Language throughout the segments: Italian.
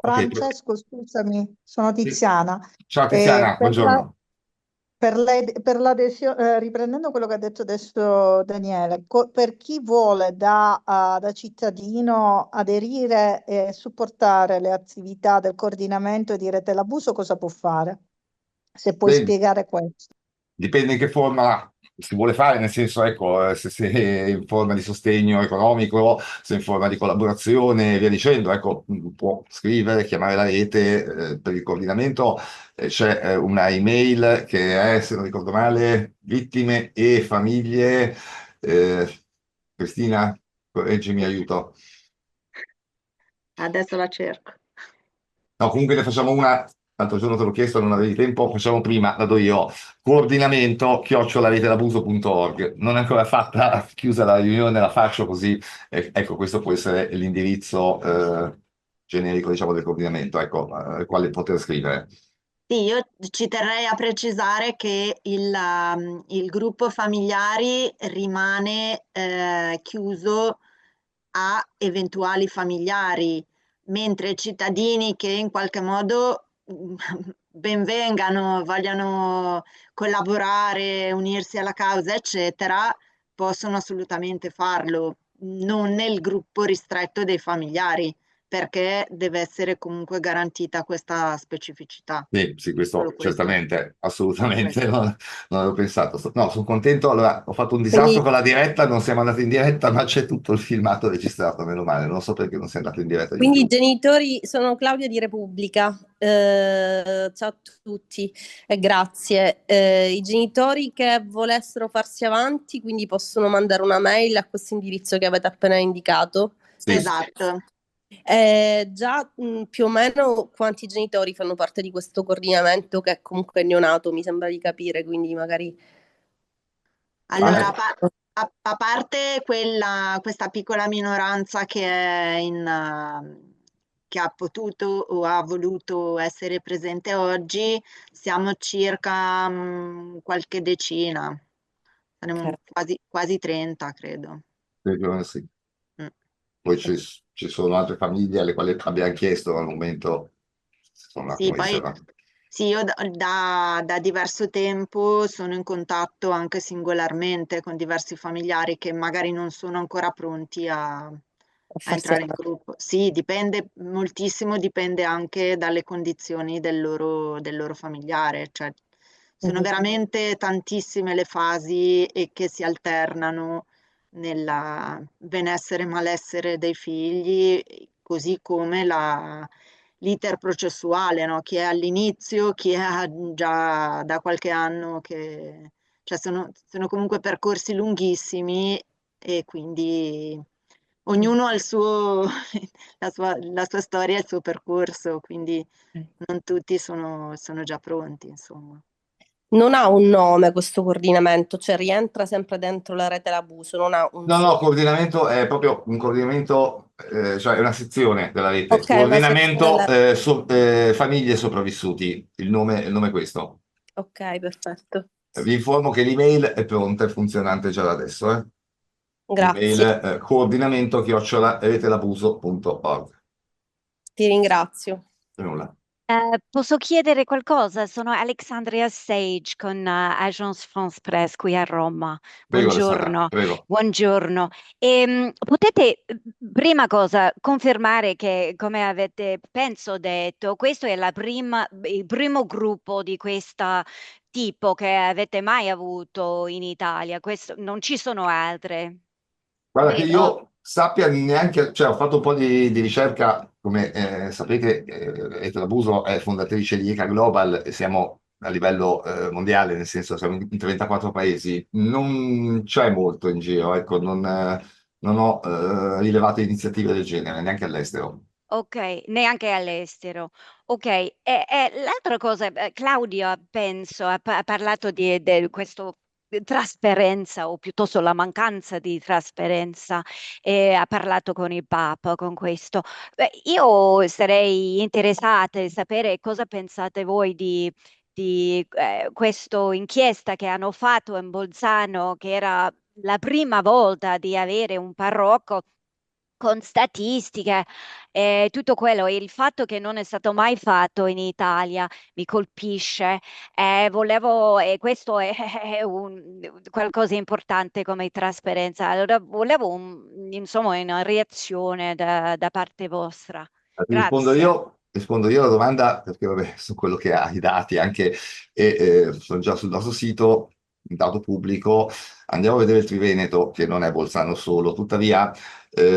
Ok, Francesco, scusami, sono sì. Tiziana. Ciao Eh, Tiziana, per la- buongiorno. per l'adesione, riprendendo quello che ha detto adesso Daniele, per chi vuole da cittadino aderire e supportare le attività del coordinamento di Rete L'abuso, cosa può fare? Se puoi Beh, spiegare questo. dipende in che forma si vuole fare, nel senso, ecco, se è in forma di sostegno economico, se è in forma di collaborazione e via dicendo, ecco, può scrivere, chiamare la rete, per il coordinamento. C'è una email che è, se non ricordo male, vittime e famiglie. Cristina, correggimi, aiuto. Adesso la cerco. No, comunque ne facciamo una, l'altro giorno te l'ho chiesto, non avevi tempo, facciamo prima, la do io. Coordinamento @retedabuso.org. Non è ancora fatta, chiusa la riunione, la faccio così. Ecco, questo può essere l'indirizzo generico, diciamo, del coordinamento, ecco, al quale poter scrivere. Sì, io ci terrei a precisare che il gruppo familiari rimane chiuso a eventuali familiari, mentre cittadini che in qualche modo benvengano, vogliano collaborare, unirsi alla causa, eccetera, possono assolutamente farlo, non nel gruppo ristretto dei familiari, perché deve essere comunque garantita questa specificità. Sì, sì, Solo questo questo, certamente, solo assolutamente, questo. non avevo pensato. No, sono contento. Allora, ho fatto un disastro Quindi, con la diretta, non siamo andati in diretta, ma c'è tutto il filmato registrato, meno male. Non so perché non sia andato in diretta quindi i YouTube. genitori sono Claudia di Repubblica. Ciao a tutti e grazie. I genitori che volessero farsi avanti, quindi possono mandare una mail a questo indirizzo che avete appena indicato. Sì. Esatto. Già più o meno quanti genitori fanno parte di questo coordinamento che è comunque neonato, mi sembra di capire, quindi magari... Allora, a parte questa piccola minoranza che è che ha potuto o ha voluto essere presente oggi, siamo circa qualche decina, Ok. saremo quasi 30, credo. Sì. Mm. Poi ci sono altre famiglie alle quali abbiamo chiesto al momento, sono un Sì, attimo poi riservate. sì, io da diverso tempo sono in contatto anche singolarmente con diversi familiari che magari non sono ancora pronti A a farsi entrare in avanti. gruppo. Sì, dipende moltissimo, dipende anche dalle condizioni del loro familiare, cioè sono Mhm. veramente tantissime le fasi e che si alternano nel benessere e malessere dei figli, così come l'iter processuale, no? Chi è all'inizio, chi è già da qualche anno, cioè sono comunque percorsi lunghissimi e quindi ognuno ha il suo, la sua storia e il suo percorso, quindi non tutti sono già pronti, insomma. Non ha un nome questo coordinamento, cioè rientra sempre dentro la rete l'abuso, non ha un No, no, suo... coordinamento è proprio un coordinamento, cioè è una sezione della rete. Ok, una sezione Coordinamento della... famiglie sopravvissuti. Il nome è questo. Ok, perfetto. Vi informo che l'email è pronta e funzionante già da adesso. Email Grazie, coordinamento@retedabuso.org. ti ringrazio. Nulla. Posso chiedere qualcosa? Sono Alexandria Sage con Agence France Presse qui a Roma. Prego Alessandra, Buongiorno, prego. buongiorno. Potete, prima cosa, confermare che, come avete, penso, detto, questo è il primo gruppo di questo tipo che avete mai avuto in Italia? Non ci sono altre, Guarda che vero? io sappia neanche, cioè ho fatto un po' di ricerca, come sapete, Rete Labuso è fondatrice di ICA Global e siamo a livello mondiale, nel senso siamo in 34 paesi. Non c'è molto in giro, ecco, non ho rilevato iniziative del genere, neanche all'estero. Ok, neanche all'estero. Ok, e l'altra cosa, Claudia, penso, ha parlato di questo trasparenza o piuttosto la mancanza di trasparenza e ha parlato con il Papa con questo. Beh, io sarei interessata a sapere cosa pensate voi di questa inchiesta che hanno fatto in Bolzano, che era la prima volta di avere un parroco con statistiche e tutto quello. E il fatto che non è stato mai fatto in Italia mi colpisce. E questo è, è qualcosa di importante come trasparenza. Allora, volevo insomma una reazione da parte vostra. Grazie. Rispondo io alla domanda perché vabbè, su quello che ha i dati anche sono già sul nostro sito, un dato pubblico. Andiamo a vedere il Triveneto, che non è Bolzano solo, tuttavia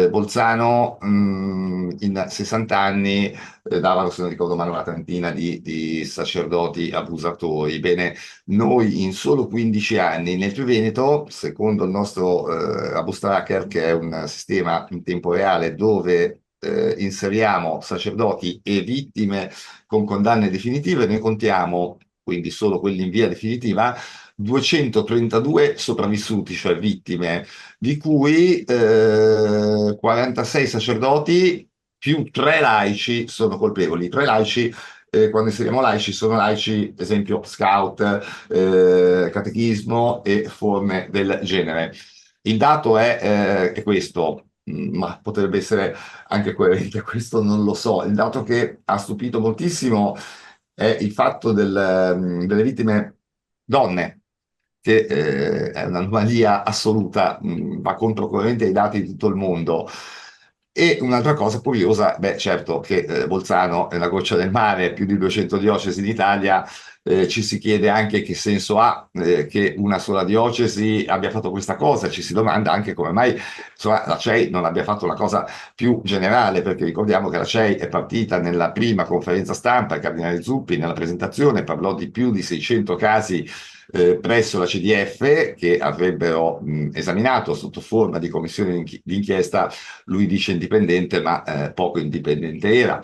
Bolzano in 60 anni dava, se non ricordo male, una trentina di sacerdoti abusatori. Bene, noi in solo 15 anni nel Triveneto, secondo il nostro Abus Tracker, che è un sistema in tempo reale dove inseriamo sacerdoti e vittime con condanne definitive, noi contiamo, quindi solo quelli in via definitiva, 232 sopravvissuti, cioè vittime, di cui 46 sacerdoti più 3 laici sono colpevoli. 3 laici, quando inseriamo laici, sono laici, esempio, scout, catechismo e forme del genere. Il dato è questo, ma potrebbe essere anche coerente, questo non lo so. Il dato che ha stupito moltissimo è il fatto delle vittime donne, che è un'anomalia assoluta, va controcorrente ai dati di tutto il mondo. E un'altra cosa curiosa, beh, certo che Bolzano è una goccia del mare, più di 200 diocesi in Italia, ci si chiede anche che senso ha che una sola diocesi abbia fatto questa cosa, ci si domanda anche come mai insomma, la CEI non abbia fatto una cosa più generale, perché ricordiamo che la CEI è partita nella prima conferenza stampa, il cardinale Zuppi nella presentazione parlò di più di 600 casi presso la CDF che avrebbero esaminato sotto forma di commissione d'inchiesta. Lui dice indipendente, ma poco indipendente era.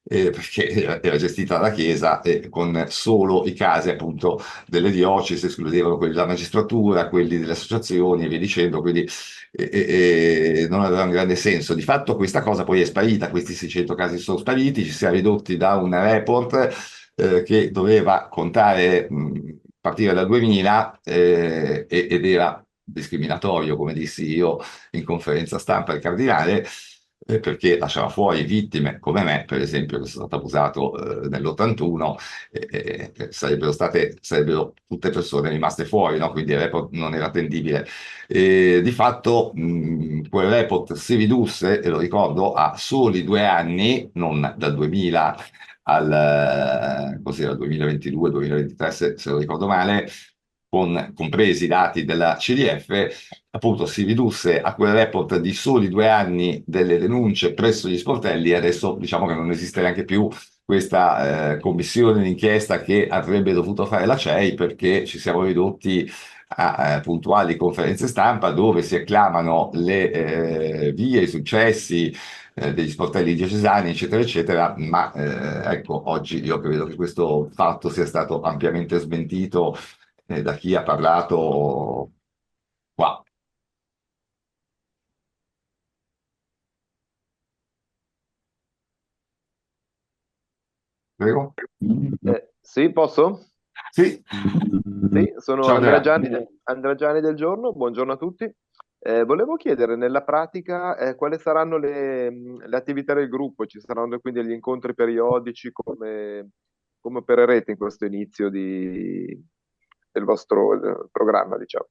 Perché era gestita dalla Chiesa e con solo i casi appunto delle diocesi, escludevano quelli della magistratura, quelli delle associazioni e via dicendo, quindi non aveva un grande senso. Di fatto questa cosa poi è sparita, questi 600 casi sono spariti, ci si è ridotti da un report che doveva contare, partire dal 2000 ed era discriminatorio, come dissi io in conferenza stampa al cardinale, perché lasciava fuori vittime come me, per esempio, che sono stato abusato nell'81, sarebbero tutte persone rimaste fuori, no? Quindi il report non era attendibile. Di fatto quel report si ridusse, e lo ricordo, a soli 2 anni, non dal 2000 cos'era, 2022-2023, se non ricordo male, compresi i dati della CDF, appunto si ridusse a quel report di soli 2 anni delle denunce presso gli sportelli e adesso diciamo che non esiste neanche più questa commissione d'inchiesta che avrebbe dovuto fare la CEI, perché ci siamo ridotti a puntuali conferenze stampa dove si acclamano le vie, i successi degli sportelli diocesani, eccetera, eccetera, ma ecco, oggi io credo che questo fatto sia stato ampiamente smentito da chi ha parlato qua. Prego? Sì, posso? Sì. Sì, sono Ciao Andrea. Andrea Gianni del Giorno, buongiorno a tutti. Volevo chiedere nella pratica quali saranno le attività del gruppo, ci saranno quindi degli incontri periodici, come opererete in questo inizio del vostro programma, diciamo.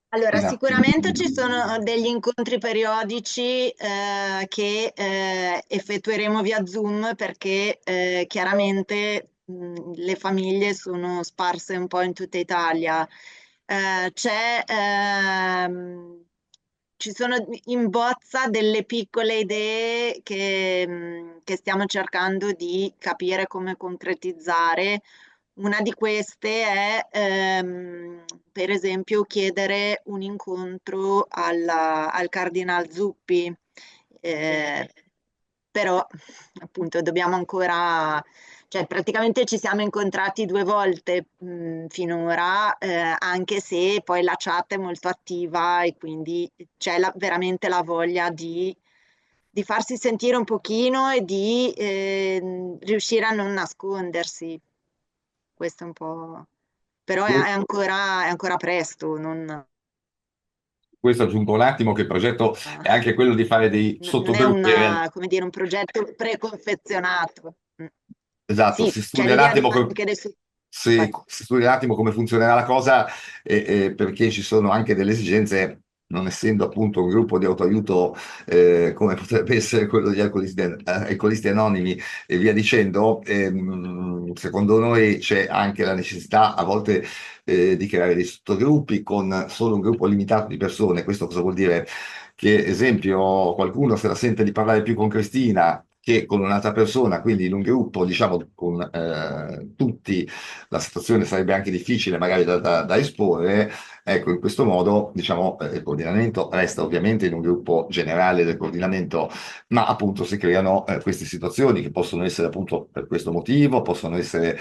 Allora, Esatto. sicuramente ci sono degli incontri periodici che effettueremo via Zoom perché chiaramente le famiglie sono sparse un po' in tutta Italia. Ci sono in bozza delle piccole idee che stiamo cercando di capire come concretizzare. Una di queste è, per esempio, chiedere un incontro al Cardinal Zuppi, eh, però appunto dobbiamo ancora, cioè praticamente ci siamo incontrati 2 volte finora, anche se poi la chat è molto attiva e quindi c'è veramente la voglia di farsi sentire un pochino e di riuscire a non nascondersi. Questo è un po'. Però è ancora presto, non. questo aggiungo un attimo che il progetto è anche quello di fare dei non è sottogruppi. come dire, un progetto preconfezionato. Esatto, Sì, si c'è studia un l'idea di attimo anche adesso. si Vai. studia un attimo come funzionerà la cosa, perché ci sono anche delle esigenze, non essendo appunto un gruppo di autoaiuto come potrebbe essere quello di alcolisti anonimi e via dicendo, secondo noi c'è anche la necessità a volte di creare dei sottogruppi con solo un gruppo limitato di persone. Questo cosa vuol dire? Che, esempio, qualcuno se la sente di parlare più con Cristina che con un'altra persona, quindi in un gruppo, diciamo, con tutti, la situazione sarebbe anche difficile magari da esporre. Ecco, in questo modo, diciamo, il coordinamento resta ovviamente in un gruppo generale del coordinamento, ma appunto si creano queste situazioni che possono essere appunto per questo motivo, possono essere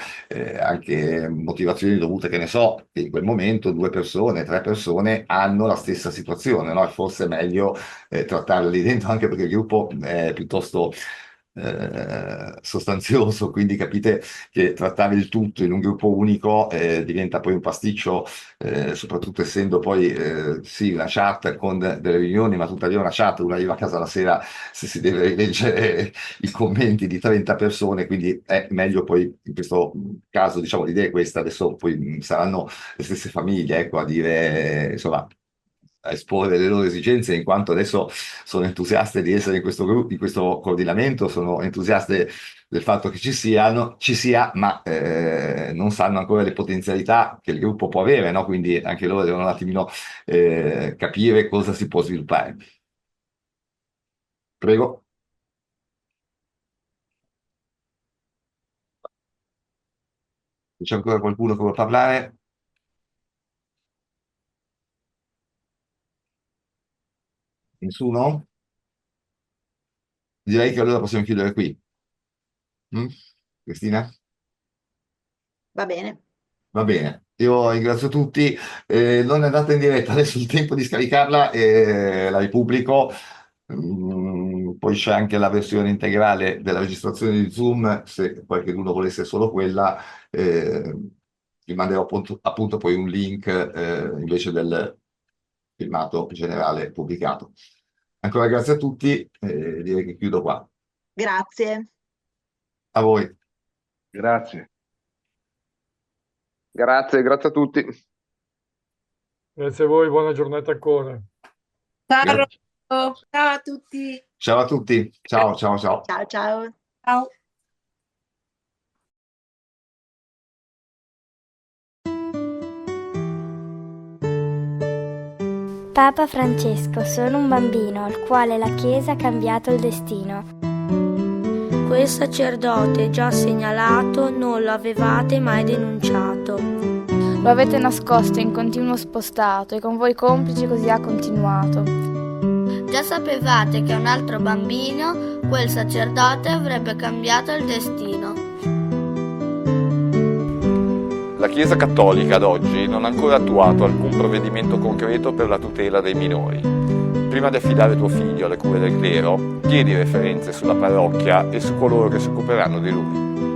anche motivazioni dovute, che ne so, che in quel momento 2 persone, 3 persone hanno la stessa situazione, no? E forse è meglio trattarle lì dentro, anche perché il gruppo è piuttosto sostanzioso, quindi capite che trattare il tutto in un gruppo unico diventa poi un pasticcio, soprattutto essendo poi sì una chat con delle riunioni, ma tuttavia una chat, uno arriva a casa la sera se si deve leggere i commenti di 30 persone, quindi è meglio poi in questo caso, diciamo, l'idea è questa. Adesso poi saranno le stesse famiglie, ecco, a dire, insomma, a esporre le loro esigenze, in quanto adesso sono entusiaste di essere in questo gruppo, in questo coordinamento, sono entusiaste del fatto che ci sia, ma non sanno ancora le potenzialità che il gruppo può avere, no? Quindi anche loro devono un attimino capire cosa si può sviluppare. Prego. C'è ancora qualcuno che vuole parlare? Nessuno? Direi che allora possiamo chiudere qui. Mm? Cristina? Va bene. Va bene, io ringrazio tutti. Non è andata in diretta, adesso il tempo di scaricarla e la ripubblico. Poi c'è anche la versione integrale della registrazione di Zoom, se qualcuno volesse solo quella. Vi manderò appunto poi un link invece del filmato generale pubblicato. Ancora grazie a tutti, direi che chiudo qua. Grazie. A voi. Grazie. Grazie a tutti. Grazie a voi, buona giornata ancora. Ciao, ciao a tutti. Ciao a tutti, ciao ciao ciao. Ciao ciao. Ciao. Papa Francesco, sono un bambino al quale la Chiesa ha cambiato il destino. Quel sacerdote già segnalato non lo avevate mai denunciato. Lo avete nascosto in continuo spostato e con voi complici così ha continuato. Già sapevate che un altro bambino, quel sacerdote, avrebbe cambiato il destino. La Chiesa Cattolica ad oggi non ha ancora attuato alcun provvedimento concreto per la tutela dei minori. Prima di affidare tuo figlio alle cure del clero, chiedi referenze sulla parrocchia e su coloro che si occuperanno di lui.